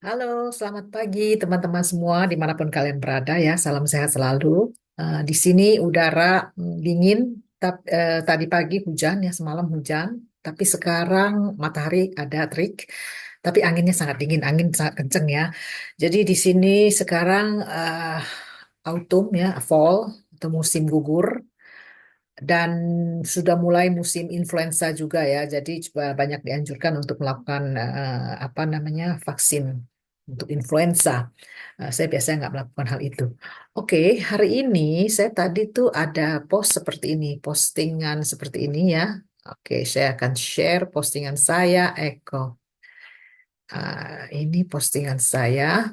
Halo, selamat pagi teman-teman semua dimanapun kalian berada ya. Salam sehat selalu. Di sini udara dingin, tadi pagi hujan ya, semalam hujan. Tapi sekarang matahari ada terik, tapi anginnya sangat dingin, angin sangat kenceng ya. Jadi di sini sekarang autumn ya, fall atau musim gugur. Dan sudah mulai musim influenza juga ya, jadi juga banyak dianjurkan untuk melakukan apa namanya vaksin untuk influenza. Saya biasanya nggak melakukan hal itu. Oke, hari ini saya tadi tuh ada post seperti ini, postingan seperti ini ya. Oke, saya akan share postingan saya, Eko. Ini postingan saya.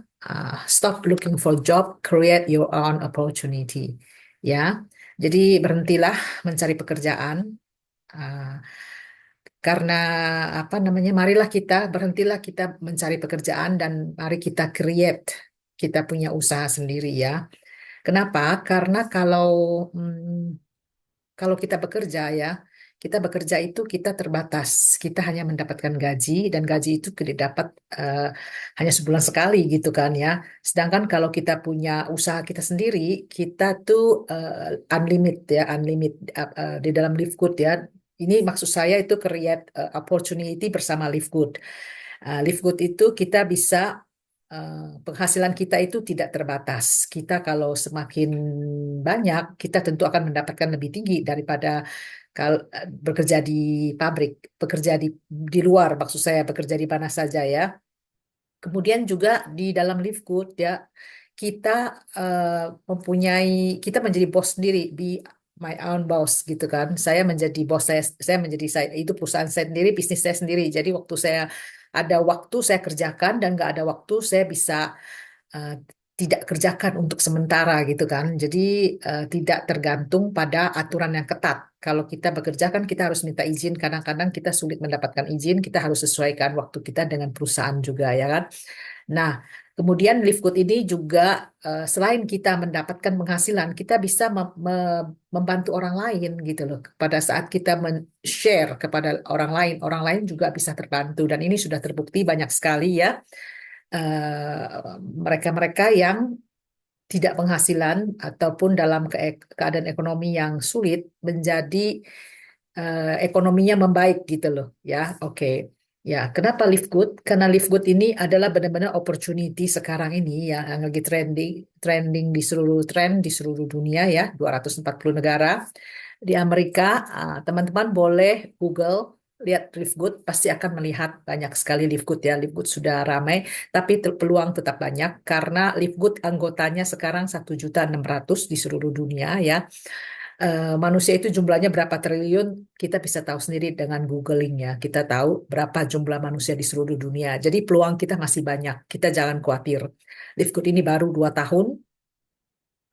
Stop looking for job, create your own opportunity. Ya, jadi berhentilah mencari pekerjaan. Ah, karena apa namanya, marilah kita berhentilah kita mencari pekerjaan dan mari kita create, kita punya usaha sendiri ya. Kenapa? Karena kalau kita bekerja ya, kita bekerja itu kita terbatas. Kita hanya mendapatkan gaji dan gaji itu kita dapat eh, hanya sebulan sekali gitu kan ya. Sedangkan kalau kita punya usaha kita sendiri, kita tuh unlimited ya, unlimited di dalam Live Good ya. Ini maksud saya itu create opportunity bersama Live Good. Live Good itu kita bisa penghasilan kita itu tidak terbatas. Kita kalau semakin banyak, kita tentu akan mendapatkan lebih tinggi daripada kalau bekerja di pabrik, bekerja di luar, maksud saya bekerja di mana saja ya. Kemudian juga di dalam Live Good ya, kita mempunyai, kita menjadi bos sendiri, be my own boss gitu kan. Saya menjadi bos saya menjadi saya itu perusahaan saya sendiri, bisnis saya sendiri. Jadi waktu saya ada waktu saya kerjakan dan nggak ada waktu saya bisa eh, tidak kerjakan untuk sementara gitu kan. Jadi tidak tergantung pada aturan yang ketat. Kalau kita bekerja kan kita harus minta izin. Kadang-kadang kita sulit mendapatkan izin. Kita harus sesuaikan waktu kita dengan perusahaan juga ya kan. Nah, kemudian Live Good ini juga selain kita mendapatkan penghasilan, kita bisa membantu orang lain gitu loh. Pada saat kita share kepada orang lain juga bisa terbantu. Dan ini sudah terbukti banyak sekali ya mereka-mereka yang tidak penghasilan ataupun dalam keadaan ekonomi yang sulit menjadi ekonominya membaik gitu loh ya. Oke. Ya, kenapa Live Good? Karena Live Good ini adalah benar-benar opportunity sekarang ini ya, yang lagi trending trending di seluruh di seluruh dunia ya, 240 negara. Di Amerika, teman-teman boleh Google lihat Live Good, pasti akan melihat banyak sekali Live Good ya. Live Good sudah ramai, tapi peluang tetap banyak karena Live Good anggotanya sekarang 1.600.000 di seluruh dunia ya. Manusia itu jumlahnya berapa triliun, kita bisa tahu sendiri dengan googling ya. Kita tahu berapa jumlah manusia di seluruh dunia. Jadi peluang kita masih banyak. Kita jangan khawatir. Live Good ini baru 2 tahun.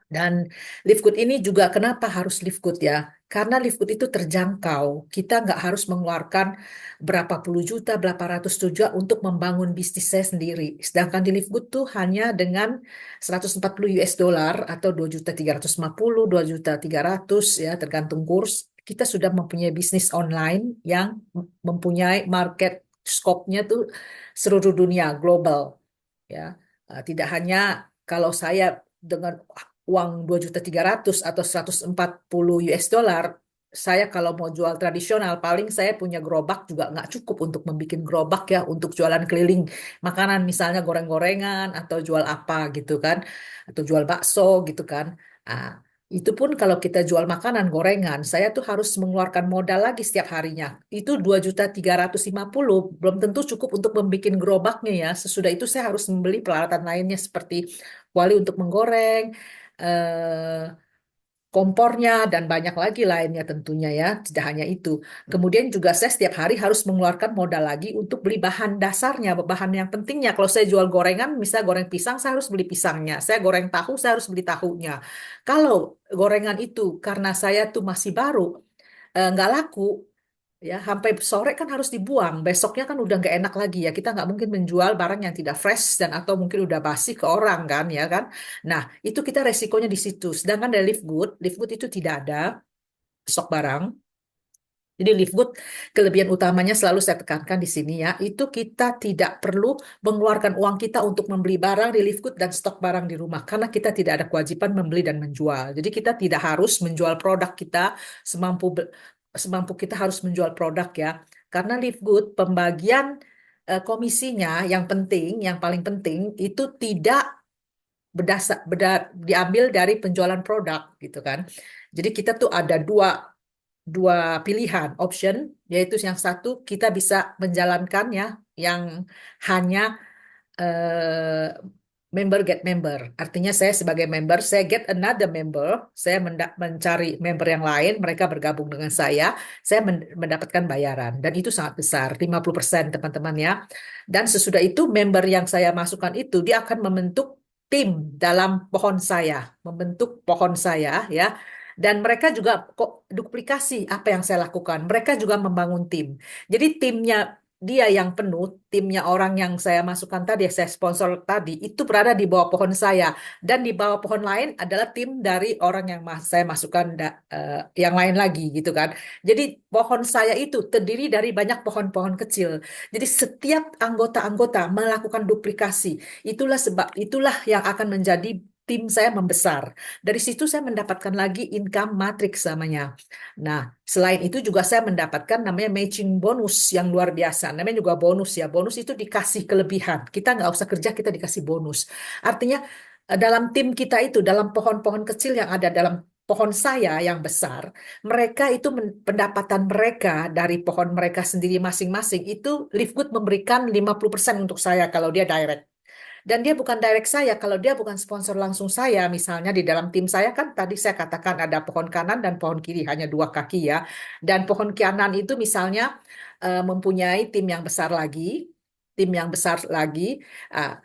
Dan Live Good ini juga kenapa harus Live Good ya? Karena Live Good itu terjangkau. Kita nggak harus mengeluarkan berapa puluh juta, berapa ratus juta untuk membangun bisnis saya sendiri. Sedangkan di Live Good tuh hanya dengan 140 US dollar atau 2.350.000, 2.300.000 ya tergantung kurs. Kita sudah mempunyai bisnis online yang mempunyai market scope-nya tuh seluruh dunia, global ya. Tidak hanya kalau saya dengan uang 2.300.000 atau 140 US dollar, saya kalau mau jual tradisional, paling saya punya gerobak juga nggak cukup untuk membuat gerobak ya, untuk jualan keliling makanan, misalnya goreng-gorengan atau jual apa gitu kan, atau jual bakso gitu kan. Ah, itu pun kalau kita jual makanan gorengan, saya tuh harus mengeluarkan modal lagi setiap harinya. Itu 2.350.000 belum tentu cukup untuk membuat gerobaknya ya. Sesudah itu saya harus membeli peralatan lainnya seperti kuali untuk menggoreng, eh, kompornya, dan banyak lagi lainnya tentunya ya. Tidak hanya itu. Kemudian juga saya setiap hari harus mengeluarkan modal lagi untuk beli bahan dasarnya, bahan yang pentingnya. Kalau saya jual gorengan, misal goreng pisang, saya harus beli pisangnya. Saya goreng tahu, saya harus beli tahunya. Kalau gorengan itu karena saya tuh masih baru, nggak laku, ya sampai sore kan harus dibuang, besoknya kan udah nggak enak lagi ya, kita nggak mungkin menjual barang yang tidak fresh dan atau mungkin udah basi ke orang kan ya kan. Nah itu kita resikonya di situ, sedangkan dari Live Good itu tidak ada stok barang. Jadi Live Good kelebihan utamanya selalu saya tekankan di sini ya, itu kita tidak perlu mengeluarkan uang kita untuk membeli barang di Live Good dan stok barang di rumah karena kita tidak ada kewajiban membeli dan menjual. Jadi kita tidak harus menjual produk kita semampu kita harus menjual produk ya. Karena Live Good pembagian komisinya yang penting, yang paling penting itu tidak diambil dari penjualan produk gitu kan. Jadi kita tuh ada dua dua pilihan option, yaitu yang satu kita bisa menjalankan ya yang hanya eh, member get member. Artinya saya sebagai member, saya get another member, saya mencari member yang lain, mereka bergabung dengan saya mendapatkan bayaran. Dan itu sangat besar, 50% teman-teman ya. Dan sesudah itu member yang saya masukkan itu, dia akan membentuk tim dalam pohon saya, membentuk pohon saya ya. Dan mereka juga kok duplikasi apa yang saya lakukan. Mereka juga membangun tim. Jadi timnya dia yang penuh, timnya orang yang saya masukkan tadi, yang saya sponsor tadi, itu berada di bawah pohon saya. Dan di bawah pohon lain adalah tim dari orang yang saya masukkan yang lain lagi gitu kan. Jadi pohon saya itu terdiri dari banyak pohon-pohon kecil. Jadi setiap anggota-anggota melakukan duplikasi. Itulah yang akan menjadi tim saya membesar. Dari situ saya mendapatkan lagi income matrix namanya. Nah, selain itu juga saya mendapatkan namanya matching bonus yang luar biasa. Namanya juga bonus ya. Bonus itu dikasih kelebihan. Kita nggak usah kerja, kita dikasih bonus. Artinya dalam tim kita itu, dalam pohon-pohon kecil yang ada dalam pohon saya yang besar, mereka itu pendapatan mereka dari pohon mereka sendiri masing-masing itu Livegood memberikan 50% untuk saya kalau dia direct. Dan dia bukan direct saya, kalau dia bukan sponsor langsung saya, misalnya di dalam tim saya kan tadi saya katakan ada pohon kanan dan pohon kiri, hanya dua kaki ya. Dan pohon kanan itu misalnya mempunyai tim yang besar lagi. ah,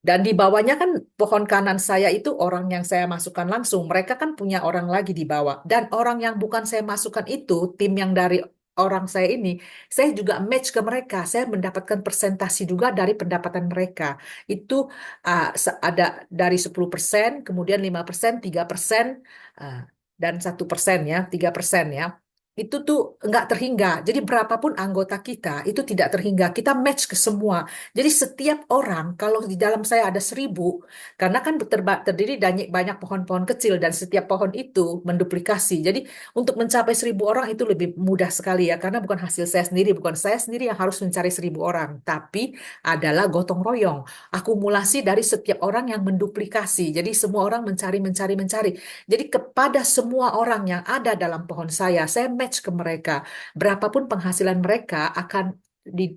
dan di bawahnya kan pohon kanan saya itu orang yang saya masukkan langsung. Mereka kan punya orang lagi di bawah. Dan orang yang bukan saya masukkan itu, tim yang dari orang saya ini, saya juga match ke mereka. Saya mendapatkan persentasi juga dari pendapatan mereka. Itu ada dari 10%, kemudian 5%, 3%, ah, dan 1% ya, 3% ya. Itu tuh nggak terhingga. Jadi berapapun anggota kita, itu tidak terhingga. Kita match ke semua. Jadi setiap orang, kalau di dalam saya ada 1.000, karena kan terdiri dari banyak pohon-pohon kecil dan setiap pohon itu menduplikasi. Jadi untuk mencapai 1.000 orang itu lebih mudah sekali ya, karena bukan hasil saya sendiri, bukan saya sendiri yang harus mencari 1.000 orang, tapi adalah gotong royong, akumulasi dari setiap orang yang menduplikasi. Jadi semua orang mencari, mencari, mencari. Jadi kepada semua orang yang ada dalam pohon saya match ke mereka. Berapapun penghasilan mereka akan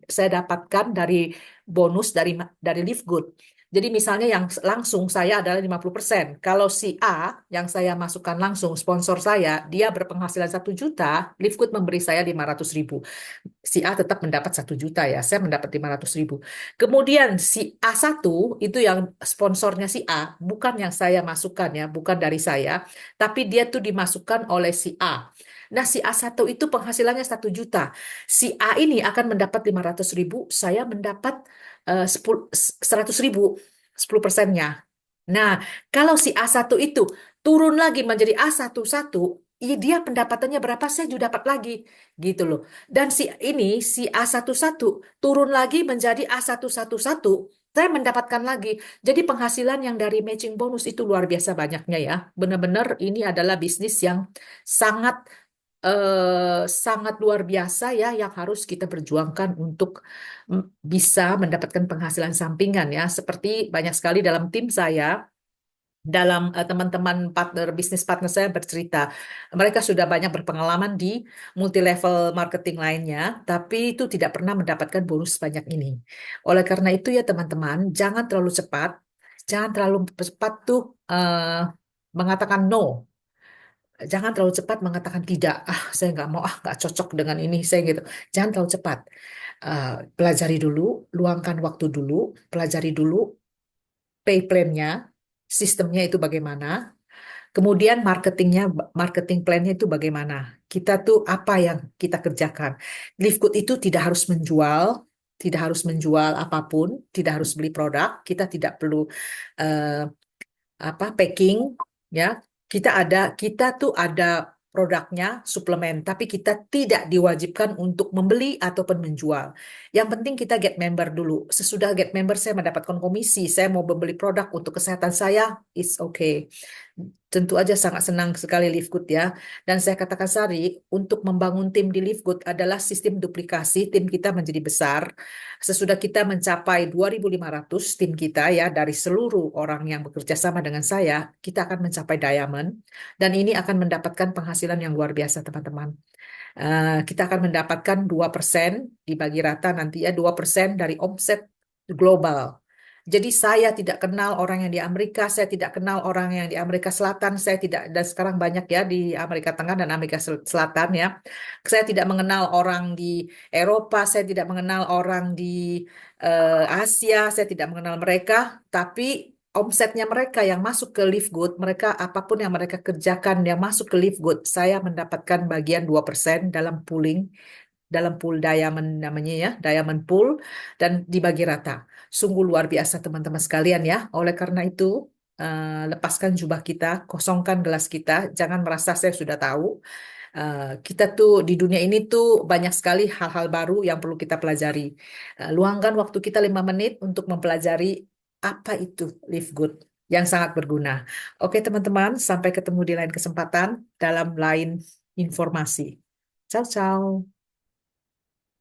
saya dapatkan dari bonus dari Live Good. Jadi misalnya yang langsung saya adalah 50%. Kalau si A yang saya masukkan langsung sponsor saya, dia berpenghasilan 1 juta, Live Good memberi saya 500.000. Si A tetap mendapat 1 juta ya, saya mendapat 500.000. Kemudian si A1 itu yang sponsornya si A, bukan yang saya masukkan ya, bukan dari saya, tapi dia tuh dimasukkan oleh si A. Nah, si A1 itu penghasilannya 1 juta. Si A ini akan mendapat 500.000, saya mendapat 100.000, 10%-nya. Nah, kalau si A1 itu turun lagi menjadi A11, dia pendapatannya berapa saya juga dapat lagi gitu loh. Dan si A11 turun lagi menjadi A111, saya mendapatkan lagi. Jadi penghasilan yang dari matching bonus itu luar biasa banyaknya ya. Benar-benar ini adalah bisnis yang sangat sangat luar biasa ya yang harus kita perjuangkan untuk bisa mendapatkan penghasilan sampingan ya. Seperti banyak sekali dalam tim saya, dalam teman-teman partner bisnis partner saya bercerita, mereka sudah banyak berpengalaman di multi level marketing lainnya, tapi itu tidak pernah mendapatkan bonus sebanyak ini. Oleh karena itu ya teman-teman, jangan terlalu cepat tuh mengatakan no. Jangan terlalu cepat mengatakan tidak. Ah, saya nggak mau, nggak cocok dengan ini, saya gitu. Jangan terlalu cepat. Eh, pelajari dulu, luangkan waktu dulu, pelajari dulu pay plan-nya, sistemnya itu bagaimana. Kemudian marketing plan-nya itu bagaimana? Kita tuh apa yang kita kerjakan? Live Good itu tidak harus menjual apapun, tidak harus beli produk, kita tidak perlu eh, packing, ya. Kita tuh ada produknya, suplemen, tapi kita tidak diwajibkan untuk membeli ataupun menjual. Yang penting kita get member dulu. Sesudah get member, saya mendapatkan komisi. Saya mau membeli produk untuk kesehatan saya, it's okay. Tentu aja sangat senang sekali Live Good ya. Dan saya katakan Sari, untuk membangun tim di Live Good adalah sistem duplikasi, tim kita menjadi besar. Sesudah kita mencapai 2.500 tim kita ya, dari seluruh orang yang bekerja sama dengan saya, kita akan mencapai diamond. Dan ini akan mendapatkan penghasilan yang luar biasa teman-teman. Kita akan mendapatkan 2% dibagi rata nanti ya, 2% dari omset global. Jadi saya tidak kenal orang yang di Amerika, saya tidak kenal orang yang di Amerika Selatan, saya tidak, dan sekarang banyak ya di Amerika Tengah dan Amerika Selatan ya. Saya tidak mengenal orang di Eropa, saya tidak mengenal orang di Asia, saya tidak mengenal mereka, tapi omsetnya mereka yang masuk ke Live Good, mereka apapun yang mereka kerjakan yang masuk ke Live Good, saya mendapatkan bagian 2% dalam pooling, dalam pool diamond namanya ya, diamond pool, dan dibagi rata. Sungguh luar biasa teman-teman sekalian ya. Oleh karena itu, lepaskan jubah kita, kosongkan gelas kita, jangan merasa saya sudah tahu. Kita tuh di dunia ini tuh banyak sekali hal-hal baru yang perlu kita pelajari. Luangkan waktu kita 5 menit untuk mempelajari apa itu Live Good yang sangat berguna. Oke teman-teman, sampai ketemu di lain kesempatan dalam lain informasi. Ciao, ciao.